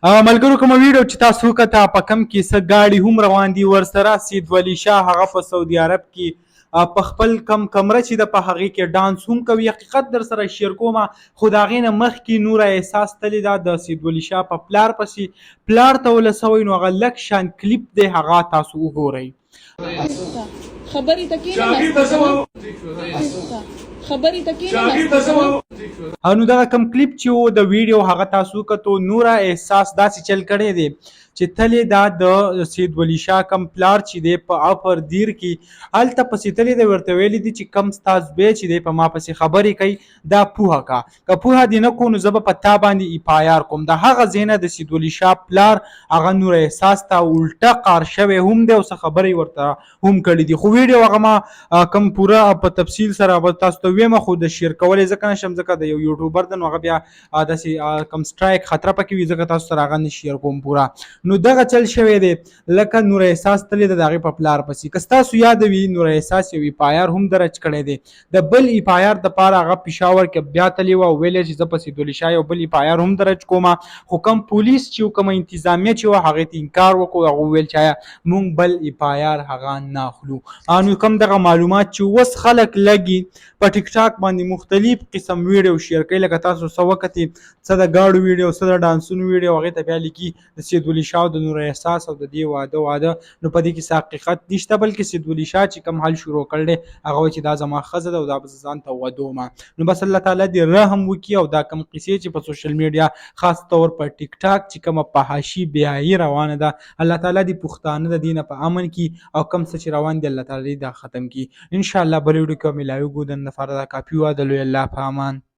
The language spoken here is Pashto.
ملګرو کومه ویډیو چې تاسو وکړه په کم کې څه گاډي هم روان دي ورسره سید ولی شاه هغه په سعودي عرب کې په خپل کم کمره چې د په هغې کې ډانس هم کوي. حقیقت در سره شیر کومه خو د هغې نه مخکې نوره احساس تلې ده د سید ولی شاه په پلار پسې پلار ته وله سوی نو هغه لږ شان کلیپ دی هغه تاسو وګورئ. خبرې تکې نو دغه کم کلیپ چې و د ویډیو هغه تاسو کتو نوره احساس داسې چل کړی دی چې تلې دا د سید ولی شاه کم پلار چې دی په اپر دیر کې هلته پسې تلې دی ورته ویلي دي چې کم ستا زوی چې دی په ما پسې خبرې کوي دا پوهه کا که پوهه دې نه کو نو زه به په تا باندې ایپایار کوم. د هغه ځای نه د سید ولی شاه پلار هغه نوره احساس ته الټه قار شوی هم دی او څه خبرې ورته هم کړي دي. خو ویډیو هغه ما کم پوره په تفصیل سره به تاسو ته ویم خو د شیر کولی ځکه نشم ځکه د یو یوټیوبر د نو هغه بیا داسې کم سټرایک خطره پکې وي ځکه تاسو سره هغه نه شیر کوم پوره. نو دغه چل شوی دی لکه نور احساس تللی د هغې په پلار پسې که ستاسو یاد وي نور احساس یو ایپایار هم درج کړی دی د بل ایپایار دپاره هغه پېښور کې بیا تللی وه او ویلی چې زه په سید ولی شاه یو بل ایپایار هم درج کومه خو کم پولیس چې کومه انتظامیه چې وه هغې ته انکار وکړو هغه وویل چې آیا موږ بل ایپایار هغه نه اخلو. نو کوم دغه معلومات چې اوس خلک لګي په ټیک ټاک باندې مختلف قسم ویډیو شیر کوي لکه تاسو څه وکتې څه د ګاډو ویډیو څه د ډانسونو ویډیو هغې ته بیا لیکي د سید ولی شاه د نور احساس او د دې واده نو په دې کې څه حقیقت نشته بلکې سید ولی شاه چې کوم حل شروع کړی دی هغه وایي چې دا زما ښځه ده او دا به زه ځان ته ودومه. نو بس الله تعالی دې رحم وکړي او دا کوم قصې چې په سوشل میډیا خاص طور په ټیک ټاک چې کومه فحاشي بیایي روانه ده الله تعالی دې پښتانه د دې نه په امن کړي او کوم څه چې روان دي الله تعالی دا ختم کړي. انشاءالله بلې ویډیو کې به ملاویږو د نن لپاره دا کافي وه. د لوی الله په امان.